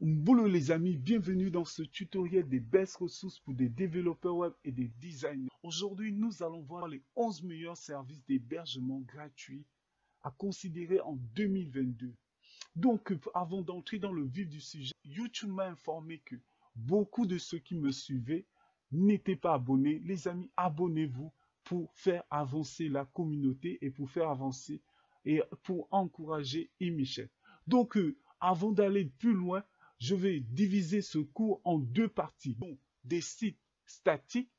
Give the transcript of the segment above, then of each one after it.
Bonjour les amis, bienvenue dans ce tutoriel des best ressources pour des développeurs web et des designers. Aujourd'hui, nous allons voir les 11 meilleurs services d'hébergement gratuits à considérer en 2022. Donc, avant d'entrer dans le vif du sujet, YouTube m'a informé que beaucoup de ceux qui me suivaient n'étaient pas abonnés. Les amis, abonnez-vous pour faire avancer la communauté et pour faire avancer et pour encourager Michel. Donc, avant d'aller plus loin, je vais diviser ce cours en deux parties. Donc, des sites statiques,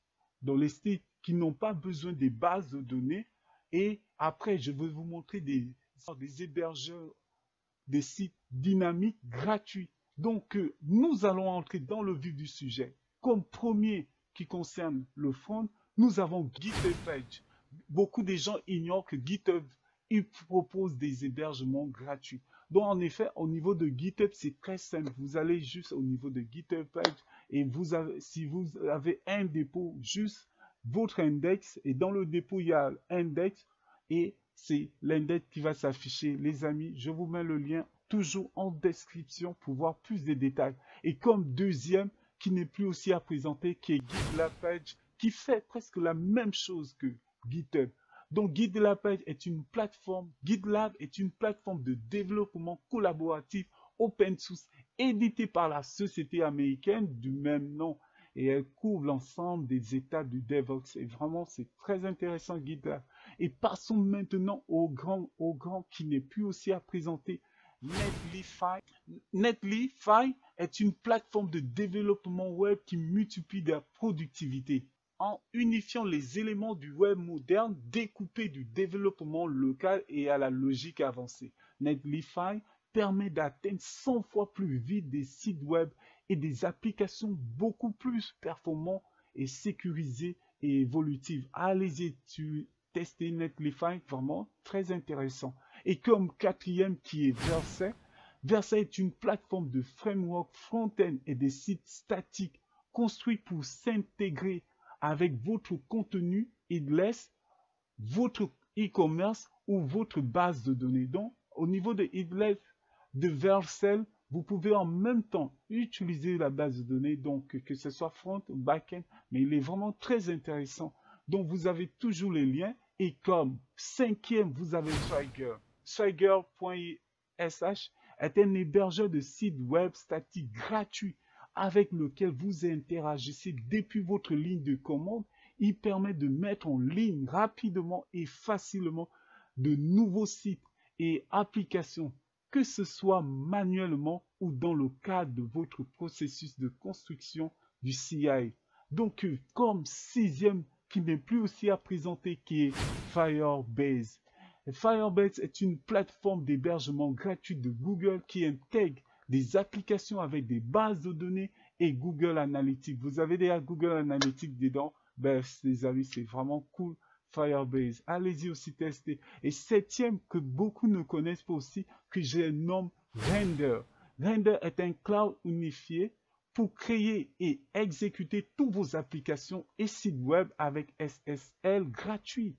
donc les sites qui n'ont pas besoin des bases de données. Et après, je vais vous montrer des hébergeurs, des sites dynamiques gratuits. Donc, nous allons entrer dans le vif du sujet. Comme premier qui concerne le front, nous avons GitHub Page. Beaucoup de gens ignorent que GitHub il propose des hébergements gratuits. Donc, en effet, au niveau de GitHub, c'est très simple. Vous allez juste au niveau de GitHub Page et si vous avez un dépôt, juste votre index. Et dans le dépôt, il y a index et c'est l'index qui va s'afficher. Les amis, je vous mets le lien toujours en description pour voir plus de détails. Et comme deuxième, qui n'est plus aussi à présenter, qui est GitLab Page, qui fait presque la même chose que GitHub. Donc, GitLab est une plateforme, GitLab est une plateforme de développement collaboratif open source éditée par la société américaine du même nom et elle couvre l'ensemble des étapes du DevOps. Et vraiment, c'est très intéressant GitLab. Et passons maintenant au grand qui n'est plus aussi à présenter, Netlify. Netlify est une plateforme de développement web qui multiplie la productivité en unifiant les éléments du web moderne découpés du développement local et à la logique avancée. Netlify permet d'atteindre 100 fois plus vite des sites web et des applications beaucoup plus performantes et sécurisées et évolutives. Allez-y tester Netlify, vraiment très intéressant. Et comme quatrième qui est Vercel, Vercel est une plateforme de framework front-end et des sites statiques construits pour s'intégrer avec votre contenu headless, votre e-commerce ou votre base de données. Donc, au niveau de headless de Vercel, vous pouvez en même temps utiliser la base de données, donc que ce soit front ou back-end, mais il est vraiment très intéressant. Donc, vous avez toujours les liens. Et comme cinquième, vous avez Swagger. Swagger.sh est un hébergeur de sites web statiques gratuit avec lequel vous interagissez depuis votre ligne de commande. Il permet de mettre en ligne rapidement et facilement de nouveaux sites et applications, que ce soit manuellement ou dans le cadre de votre processus de construction du CI. Donc, comme sixième, qui n'est plus aussi à présenter, qui est Firebase. Firebase est une plateforme d'hébergement gratuit de Google qui intègre des applications avec des bases de données et Google Analytics. Vous avez déjà Google Analytics dedans. Ben, les amis, c'est vraiment cool. Firebase. Allez-y aussi tester. Et septième, que beaucoup ne connaissent pas aussi, que je nomme Render. Render est un cloud unifié pour créer et exécuter toutes vos applications et sites web avec SSL gratuit.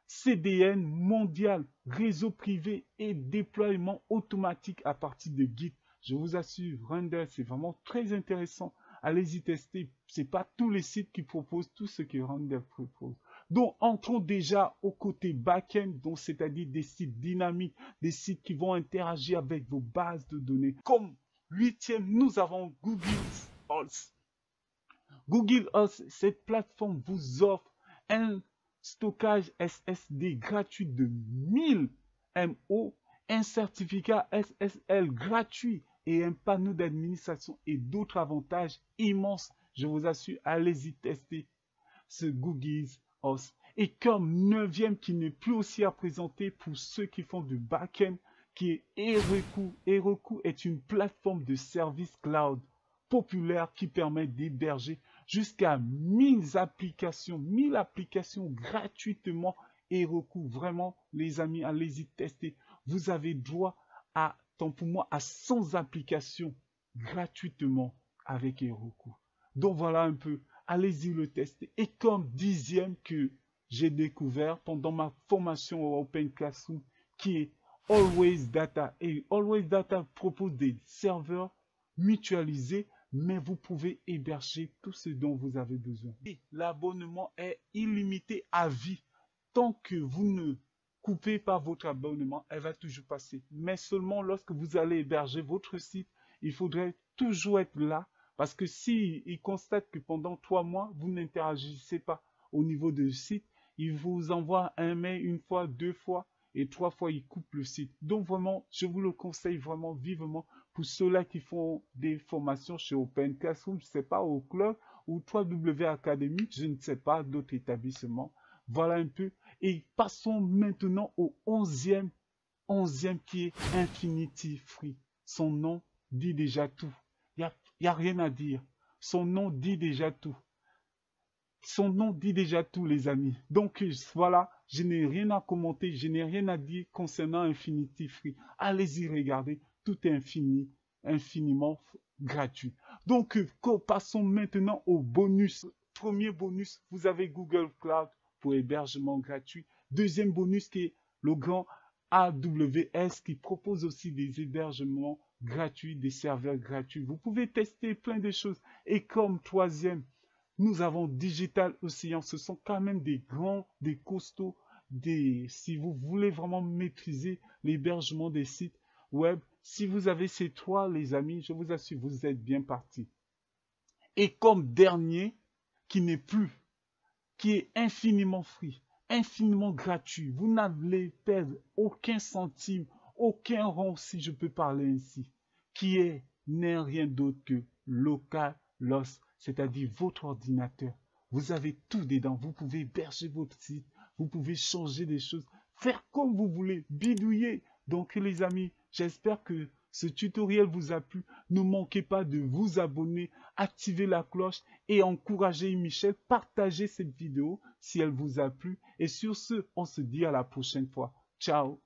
CDN mondial, réseau privé et déploiement automatique à partir de Git. Je vous assure, Render, c'est vraiment très intéressant. Allez-y tester. Ce n'est pas tous les sites qui proposent tout ce que Render propose. Donc, entrons déjà au côté back-end, c'est-à-dire des sites dynamiques, des sites qui vont interagir avec vos bases de données. Comme huitième, nous avons Google Earth. Google Earth, cette plateforme vous offre un stockage SSD gratuit de 1000 MO, un certificat SSL gratuit et un panneau d'administration et d'autres avantages immenses. Je vous assure, allez-y tester ce Google Earth. Et comme neuvième, qui n'est plus aussi à présenter pour ceux qui font du back-end, qui est Heroku. Heroku est une plateforme de service cloud populaire qui permet d'héberger jusqu'à 1000 applications gratuitement. Heroku, vraiment, les amis, allez-y tester. Vous avez droit à, tant pour moi, à 100 applications gratuitement avec Heroku. Donc voilà un peu, allez-y le tester. Et comme dixième que j'ai découvert pendant ma formation au Open Classroom, qui est Always Data. Et Always Data propose des serveurs mutualiser, mais vous pouvez héberger tout ce dont vous avez besoin. Et l'abonnement est illimité à vie. Tant que vous ne coupez pas votre abonnement, elle va toujours passer. Mais seulement lorsque vous allez héberger votre site, il faudrait toujours être là. Parce que si il constate que pendant 3 mois, vous n'interagissez pas au niveau du site, il vous envoie un mail une fois, 2 fois et 3 fois, il coupe le site. Donc vraiment, je vous le conseille vraiment vivement pour ceux-là qui font des formations chez Open Classroom, je ne sais pas, au club ou 3W Academy, je ne sais pas, d'autres établissements. Voilà un peu. Et passons maintenant au 11e qui est Infinity Free. Son nom dit déjà tout. Il n'y a rien à dire. Son nom dit déjà tout. Son nom dit déjà tout, les amis. Donc voilà, je n'ai rien à commenter, je n'ai rien à dire concernant Infinity Free. Allez-y regarder, tout est infiniment gratuit. Donc passons maintenant au bonus. Premier bonus, vous avez Google Cloud pour hébergement gratuit. Deuxième bonus qui est le grand AWS qui propose aussi des hébergements gratuits, des serveurs gratuits. Vous pouvez tester plein de choses. Et comme troisième, nous avons Digital Ocean. Ce sont quand même des grands, des costauds, si vous voulez vraiment maîtriser l'hébergement des sites web. Si vous avez ces trois, les amis, je vous assure, vous êtes bien partis. Et comme dernier, qui n'est plus, qui est infiniment free, infiniment gratuit. Vous n'allez perdre aucun centime, aucun rond, si je peux parler ainsi, qui n'est rien d'autre que Localhost, c'est-à-dire votre ordinateur. Vous avez tout dedans. Vous pouvez héberger votre site, vous pouvez changer des choses, faire comme vous voulez, bidouiller. Donc les amis, j'espère que ce tutoriel vous a plu. Ne manquez pas de vous abonner, activer la cloche et encourager Michel. Partagez cette vidéo si elle vous a plu. Et sur ce, on se dit à la prochaine fois. Ciao!